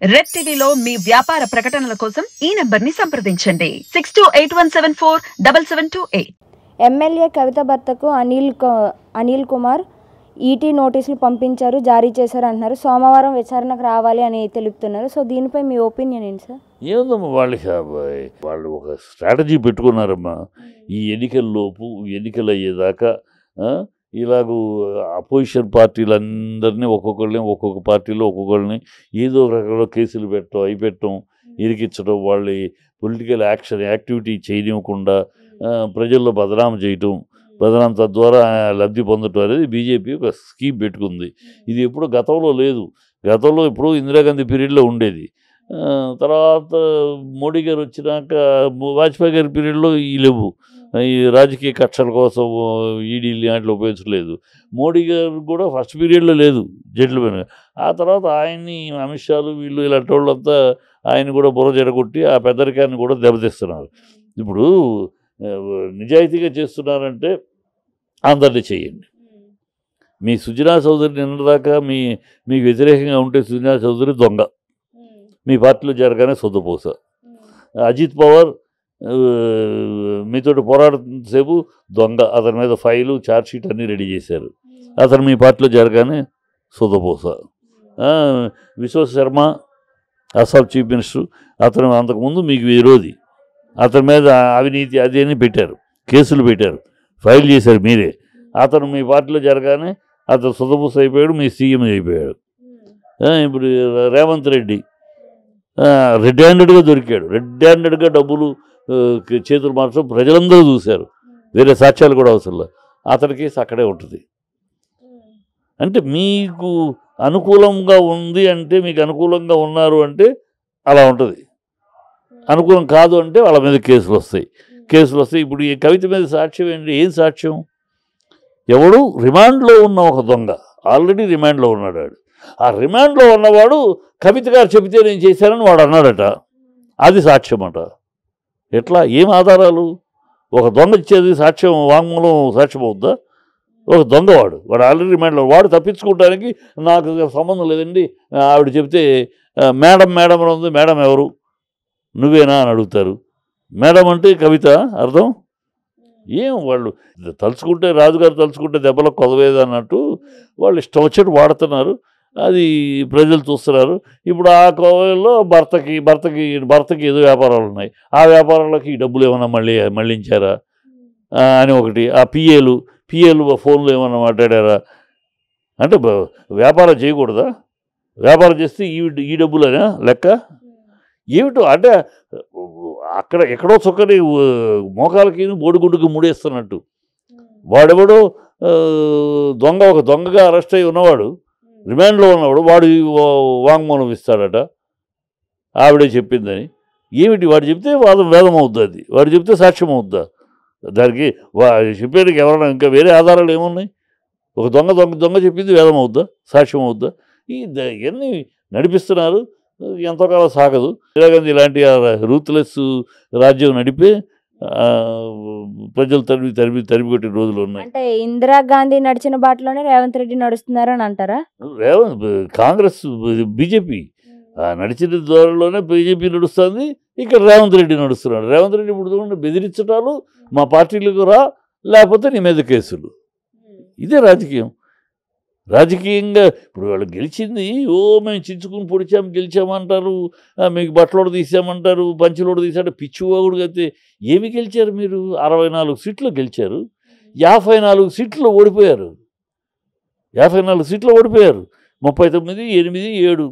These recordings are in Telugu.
రెడ్ టీవీలో మీ వ్యాపార ప్రకటనల కోసం ఈ నంబర్ని సంప్రదించండి 6281747728. ఎమ్మెల్యే కవిత భర్తకు అనిల్ కుమార్ ఈటీ నోటీసులు పంపించారు, జారీ చేశారు అంటున్నారు. సోమవారం విచారణకు రావాలి అని తెలుపుతున్నారు. సో దీనిపై మీ ఒపీనియన్ ఏంటి సార్? ఏముందమ్మా, వాళ్ళు ఒక స్ట్రాటజీ పెట్టుకున్నారమ్మా. ఈ ఎన్నికల్లోపు ఎన్నికలు అయ్యేదాకా ఇలాగూ అపోజిషన్ పార్టీలందరినీ ఒక్కొక్క పార్టీలో ఒక్కొక్కరిని ఏదో ఒక రకంలో కేసులు పెట్టడం ఇరికించడం, వాళ్ళ పొలిటికల్ యాక్టివిటీ చేయనివ్వకుండా ప్రజల్లో బదనాం చేయటం, తద్వారా లబ్ధి పొందటం అనేది బీజేపీ ఒక స్కీమ్ పెట్టుకుంది. ఇది ఎప్పుడు గతంలో లేదు. గతంలో ఎప్పుడు ఇందిరాగాంధీ పీరియడ్లో ఉండేది. తర్వాత మోడీ గారు వచ్చినాక వాజ్పేయి గారి పీరియడ్లో ఈ లేవు. ఈ రాజకీయ కక్షల కోసం ఈడీలు లాంటివి ఉపయోగించలేదు. మోడీ గారు కూడా ఫస్ట్ పీరియడ్లో లేదు జెంట్లమెన్. ఆ తర్వాత ఆయన్ని అమిత్ షాలు వీళ్ళు ఇలాంటి వాళ్ళంతా ఆయన కూడా బుర్ర జడగొట్టి ఆ పెద్దరికాన్ని కూడా దెబ్బతీస్తున్నారు. ఇప్పుడు నిజాయితీగా చేస్తున్నారంటే అందరినీ చేయండి. మీ సుజనా చౌదరి నిన్నదాకా మీకు వ్యతిరేకంగా ఉంటే సుజనా చౌదరి దొంగ, మీ పార్టీలో జరగానే సొద్దుపోస. అజిత్ పవార్ మీతోటి పోరాటంసేపు దొంగ, అతని మీద ఫైలు ఛార్జ్షీట్ అన్నీ రెడీ చేశారు, అతను మీ పార్టీలో జరగానే సొద్దుపోస. విశ్వశర్మ అస్సాం చీఫ్ మినిస్టర్, అతను అంతకుముందు మీకు విరోధి, అతని మీద అవినీతి అది అని పెట్టారు, కేసులు పెట్టారు, ఫైల్ చేశారు మీరే. అతను మీ పార్టీలో జరగానే అతను సొదపూస అయిపోయాడు, మీ సీఎం అయిపోయాడు. ఇప్పుడు రేవంత్ రెడ్డి రెడ్ హ్యాండెడ్గా దొరికాడు. రెడ్ హ్యాండెడ్గా డబ్బులు చేతులు మార్చడం ప్రజలందరూ చూశారు, వేరే సాక్ష్యాలు కూడా అవసరం లేదు. అతని కేసు అక్కడే ఉంటుంది. అంటే మీకు అనుకూలంగా ఉంది అంటే, మీకు అనుకూలంగా ఉన్నారు అంటే అలా ఉంటుంది. అనుకూలం కాదు అంటే వాళ్ళ మీద కేసులు వస్తాయి. ఇప్పుడు ఈ కవిత మీద సాక్ష్యం ఏంటి? ఏం సాక్ష్యం? ఎవడు రిమాండ్లో ఉన్న ఒక దొంగ, ఆల్రెడీ రిమాండ్లో ఉన్నాడు. ఆ రిమాండ్లో ఉన్నవాడు కవిత గారు చెబితే నేను చేశానని వాడు అన్నాడట, అది సాక్ష్యం అట. ఎట్లా? ఏం ఆధారాలు? ఒక దొంగ ఇచ్చేది సాక్ష్యం, వాంగ్మూలం సాక్ష్యం అవుద్దా? ఒక దొంగవాడు, వాడు ఆల్రెడీ రిమాండ్లో, వాడు తప్పించుకోవడానికి నాకు సంబంధం లేదండి, ఆవిడ చెబితే మేడం ఉంది, మేడం ఎవరు, నువ్వేనా అని అడుగుతారు. మేడం అంటే కవిత అర్థం ఏం? వాళ్ళు తలుచుకుంటే, రాజుగారు తలుచుకుంటే దెబ్బలకు కొదవేది అన్నట్టు వాళ్ళు ఇష్టం వచ్చినట్టు వాడుతున్నారు. అది ప్రజలు చూస్తున్నారు. ఇప్పుడు ఆ కోవలో భర్తకి ఏదో వ్యాపారాలు ఉన్నాయి, ఆ వ్యాపారాలకి ఈ డబ్బులు ఏమన్నా మళ్ళించారా అని ఒకటి. ఆ పిఏలు ఫోన్లో ఏమన్నా మాట్లాడారా అంటే వ్యాపారం చేయకూడదా? వ్యాపారం చేస్తే ఈ డబ్బులనా లెక్క ఏమిటో? అంటే అక్కడ ఎక్కడో చొక్కని మోకాలకి బోడిగుడ్డుకు ముడేస్తున్నట్టు. వాడెవడో ఒక దొంగగా అరెస్ట్ అయి ఉన్నవాడు, రిమాండ్లో ఉన్నవాడు, వాడు వాంగ్మూలం ఇస్తాడట ఆవిడే చెప్పిందని. ఏమిటి? వాడు చెప్తే వేదం అవుద్దా? అది వాడు చెప్తే సాక్ష్యం అవుద్దా? దానికి చెప్పేందుకు ఎవరైనా ఇంకా వేరే ఆధారాలు ఏమున్నాయి? ఒక దొంగ చెప్పింది వేదం అవుద్దా? సాక్ష్యం అవుద్దా? ఇవన్నీ నడిపిస్తున్నారు. ఎంతోకాలం సాగదు. ఇందిరాగాంధీ ఇలాంటి రూత్లెస్ రాజ్యం నడిపే ప్రజలు తరిమి కొట్టిన రోజులు ఉన్నాయి. అంటే ఇందిరాగాంధీ నడిచిన బాటలోనే రేవంత్ రెడ్డి నడుస్తున్నారని అంటారా? కాంగ్రెస్ బీజేపీ నడిచిన ద్వారాలోనే బీజేపీ నడుస్తుంది, ఇక్కడ రేవంత్ రెడ్డి నడుస్తున్నాడు. రేవంత్ రెడ్డి ఇప్పుడు చూడండి, బెదిరించడాలు, మా పార్టీలకు రా, లేకపోతే నీ మీద కేసులు. ఇదే రాజకీయంగా ఇప్పుడు వాళ్ళు గెలిచింది. మేము చించుకుని పొడిచాము గెలిచామంటారు, మీకు బట్టలోడు తీసామంటారు, పంచులోడు తీసాడు, పిచ్చివాగుడు అయితే ఏమి గెలిచారు మీరు? 64 సీట్లు గెలిచారు, 54 సీట్లు ఓడిపోయారు. 54 సీట్లు ఓడిపోయారు. 39, 8, 7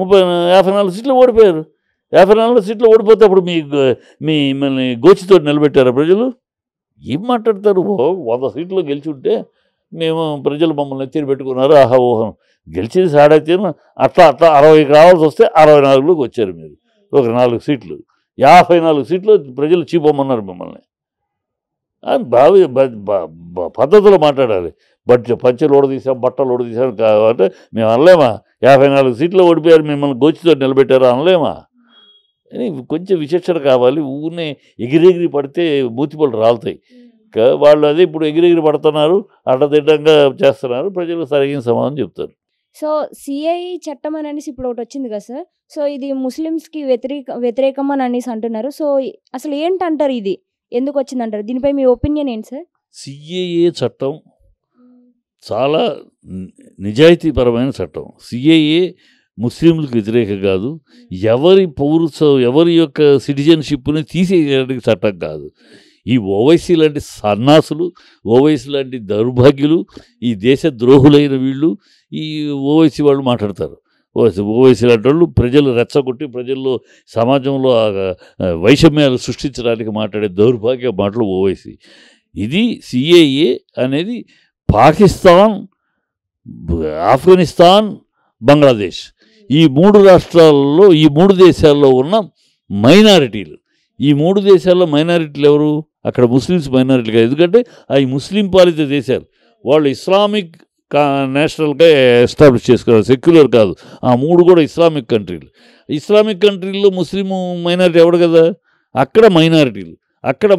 54 సీట్లు ఓడిపోయారు. 54 సీట్లు ఓడిపోతే అప్పుడు మిమ్మల్ని గోచితో నిలబెట్టారా ప్రజలు? ఏం మాట్లాడతారు? 100 సీట్లు గెలిచి ఉంటే మేము ప్రజలు మమ్మల్ని ఎత్తిరి పెట్టుకున్నారు, ఆహా ఊహం గెలిచేది సాడైతే అట్లా 60కి రావాల్సి వస్తే 64లోకి వచ్చారు మీరు. ఒక 4 సీట్లు, 54 సీట్లు ప్రజలు చీపోమన్నారు మిమ్మల్ని. పద్ధతిలో మాట్లాడాలి. పంచెలు ఓడదీసాం, బట్టలు ఓడదీసాం కాబట్టి మేము అనలేమా? 54 సీట్లు ఓడిపోయారు, మిమ్మల్ని గోచితో నిలబెట్టారు అనలేమా? కొంచెం విచక్షణ కావాలి. ఊరినే ఎగిరెగిరి పడితే మూతిపళ్ళు రాలుతాయి. వాళ్ళు అదే ఇప్పుడు ఎగిరెగిరి పడుతున్నారు, అడ్డదిడ్డంగా చేస్తున్నారు. ప్రజలు సరైన సమాధానం చెప్తారు. సో సిఐఈ చట్టం అని అనేసి ఇప్పుడు ఒకటి వచ్చింది కదా సార్. సో ఇది ముస్లిమ్స్కి వ్యతిరేకం అని అనేసి అంటున్నారు. సో అసలు ఏంటంటారు, ఇది ఎందుకు వచ్చిందంటారు? దీనిపై మీ ఒపీనియన్ ఏంటి సార్? సిఏఏ చట్టం చాలా నిజాయితీపరమైన చట్టం. సిఏఏ ముస్లింలకు వ్యతిరేకం కాదు, ఎవరి యొక్క సిటిజన్షిప్ని తీసేయడానికి చట్టం కాదు. ఈ ఓవైసీ లాంటి సన్నాసులు, ఓవైసీ లాంటి దౌర్భాగ్యులు, ఈ దేశ ద్రోహులైన వీళ్ళు ఈ ఓవైసీ వాళ్ళు మాట్లాడతారు. ఓవైసీ లాంటి వాళ్ళు ప్రజలు రెచ్చగొట్టి ప్రజల్లో సమాజంలో వైషమ్యాలు సృష్టించడానికి మాట్లాడే దౌర్భాగ్య మాటలు ఓవైసీ. ఇది సిఏఏ అనేది పాకిస్తాన్, ఆఫ్ఘనిస్తాన్, బంగ్లాదేశ్ ఈ 3 రాష్ట్రాలలో, ఈ 3 దేశాల్లో ఉన్న మైనారిటీలు. ఈ 3 దేశాల్లో మైనారిటీలు ఎవరు? అక్కడ ముస్లిమ్స్ మైనారిటీ కాదు, ఎందుకంటే అవి ముస్లిం పాలిత దేశాలు. వాళ్ళు ఇస్లామిక్ నేషనల్గా ఎస్టాబ్లిష్ చేసుకున్నారు, సెక్యులర్ కాదు. ఆ 3 కూడా ఇస్లామిక్ కంట్రీలు. ఇస్లామిక్ కంట్రీల్లో ముస్లిం మైనారిటీ ఎవడు కదా? అక్కడ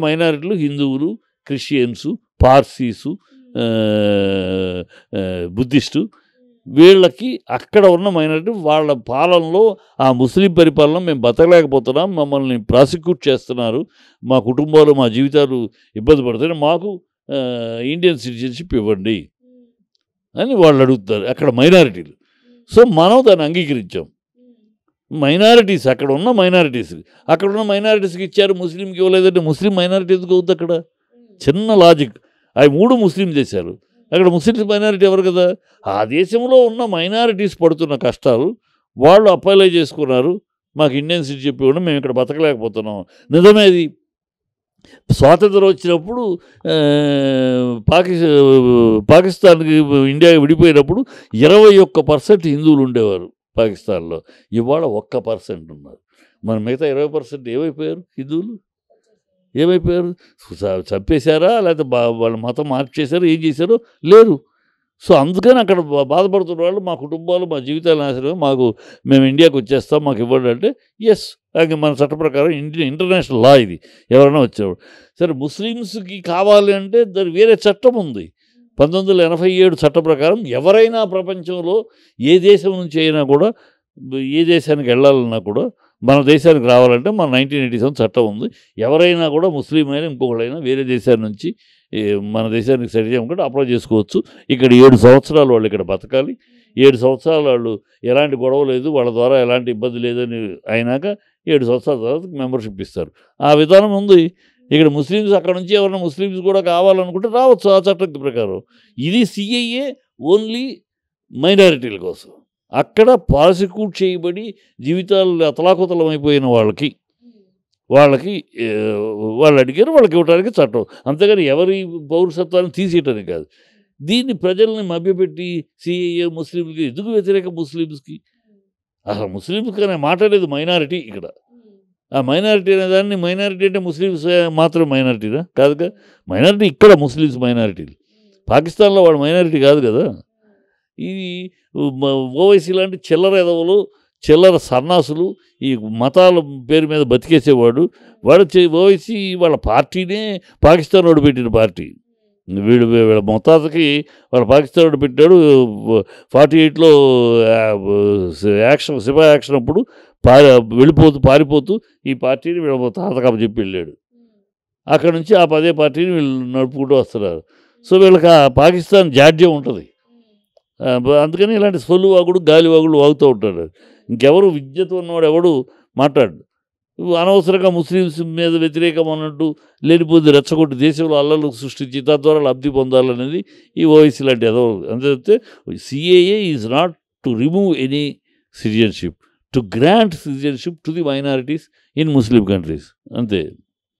మైనారిటీలు హిందువులు, క్రిస్టియన్సు, పార్సీసు, బుద్ధిస్టు, వీళ్ళకి అక్కడ ఉన్న మైనారిటీ. వాళ్ళ పాలనలో ఆ ముస్లిం పరిపాలన మేము బతకలేకపోతున్నాం, మమ్మల్ని ప్రాసిక్యూట్ చేస్తున్నారు, మా కుటుంబాలు మా జీవితాలు ఇబ్బంది పడుతున్నాయి, మాకు ఇండియన్ సిటిజన్షిప్ ఇవ్వండి అని వాళ్ళు అడుగుతారు అక్కడ మైనారిటీలు. సో మనం దాన్ని అంగీకరించాం. మైనారిటీస్ అక్కడ ఉన్న మైనారిటీస్కి ఇచ్చారు, ముస్లింకి ఇవ్వలేదంటే ముస్లిం మైనారిటీ ఎందుకు అవుతుంది? అక్కడ చిన్న లాజిక్. అవి 3 ముస్లిం దేశాలు, అక్కడ ముస్లిం మైనారిటీ ఎవరు కదా? ఆ దేశంలో ఉన్న మైనారిటీస్ పడుతున్న కష్టాలు వాళ్ళు అప్లై చేసుకున్నారు, మాకు ఇండియన్ సిటిజన్షిప్ ఇవ్వడం, మేము ఇక్కడ బతకలేకపోతున్నాం. నిజమేది. స్వాతంత్రం వచ్చినప్పుడు పాకిస్తాన్కి ఇండియా విడిపోయినప్పుడు 21% హిందువులు ఉండేవారు పాకిస్తాన్లో. ఇవాళ 1% ఉన్నారు. మన మిగతా 20% ఏమైపోయారు? హిందువులు ఏమైపోయారు? చంపేశారా, లేకపోతే వాళ్ళ మతం మార్చేశారో, ఏం చేశారో లేరు. సో అందుకని అక్కడ బాధపడుతున్న వాళ్ళు, మా కుటుంబాలు మా జీవితాలు నాశనం, మేము ఇండియాకి వచ్చేస్తాం, మాకు ఇవ్వండి అంటే ఎస్, అది మన చట్ట ప్రకారం ఇంటర్నేషనల్ లా ఇది. ఎవరైనా వచ్చేవాడు సరే. ముస్లిమ్స్కి కావాలి అంటే దాని వేరే చట్టం ఉంది. 1987 చట్ట ప్రకారం ఎవరైనా ప్రపంచంలో ఏ దేశం నుంచి అయినా కూడా, ఏ దేశానికి వెళ్ళాలన్నా కూడా, మన దేశానికి రావాలంటే మన 1987 చట్టం ఉంది. ఎవరైనా కూడా ముస్లిం అయినా ఇంకొకళ్ళైనా వేరే దేశాల నుంచి మన దేశానికి సెటిల్ చేయకుండా అప్లై చేసుకోవచ్చు. ఇక్కడ 7 సంవత్సరాలు వాళ్ళు ఇక్కడ బతకాలి. 7 సంవత్సరాలు వాళ్ళు ఎలాంటి గొడవ లేదు, వాళ్ళ ద్వారా ఎలాంటి ఇబ్బంది లేదని అయినాక 7 సంవత్సరాల తర్వాత మెంబర్షిప్ ఇస్తారు. ఆ విధానం ఉంది. ఇక్కడ ముస్లిమ్స్ అక్కడ నుంచి ఎవరైనా ముస్లిమ్స్ కూడా కావాలనుకుంటే రావచ్చు ఆ చట్టం ప్రకారం. ఇది సిఐఏ ఓన్లీ మైనారిటీల కోసం. అక్కడ ప్రాసిక్యూట్ చేయబడి జీవితాలు అతలాకుతలమైపోయిన వాళ్ళకి వాళ్ళు అడిగారు, వాళ్ళకి ఇవ్వడానికి చట్టం. అంతేగాని ఎవరి పౌరసత్వాన్ని తీసేయటానికి కాదు. దీన్ని ప్రజల్ని మభ్యపెట్టి సిఐఏ ముస్లింలకి ఎందుకు వ్యతిరేక? ముస్లిమ్స్కి అసలు ముస్లిమ్స్కి అనే మాట లేదు. మైనారిటీ ఇక్కడ. ఆ మైనారిటీ అనే దాన్ని, మైనారిటీ అంటే ముస్లిమ్స్ మాత్రం మైనారిటీనా? కాదుగా. మైనారిటీ ఇక్కడ ముస్లిమ్స్ మైనారిటీలు. పాకిస్తాన్లో వాడు మైనారిటీ కాదు కదా. ఇది ఓవైసీ లాంటి చిల్లర ఎదవలు, చిల్లర సన్నాసులు, ఈ మతాల పేరు మీద బతికేసేవాడు ఓవైసీ వాళ్ళ పార్టీనే పాకిస్తాన్ వాడు పెట్టిన పార్టీ. వీళ్ళ మొత్తానికి వాళ్ళ పాకిస్తాన్ వాడు పెట్టాడు. 48లో సిపా యాక్షన్ అప్పుడు పారిపోతూ ఈ పార్టీని వీళ్ళ తాతకప్ప చెప్పి వెళ్ళాడు. అక్కడ నుంచి అదే పార్టీని వీళ్ళు నడుపుకుంటూ వస్తున్నారు. సో వీళ్ళకి ఆ పాకిస్తాన్ జాడ్యం ఉంటుంది. అందుకని ఇలాంటి సొల్లు వాగుడు, గాలి వాగుడు వాగుతూ ఉంటాడు. ఇంకెవరు విద్యతో ఉన్నవాడు ఎవడు మాట్లాడు. అనవసరంగా ముస్లిమ్స్ మీద వ్యతిరేకం అన్నట్టు లేనిపోతే రెచ్చగొట్టి దేశంలో అల్లలు సృష్టించి తద్వారా లబ్ధి పొందాలనేది ఈ ఓవైసీ లాంటి ఏదో. అంతే. CAA is not to remove any citizenship, to grant citizenship to the minorities in Muslim countries. అంతే.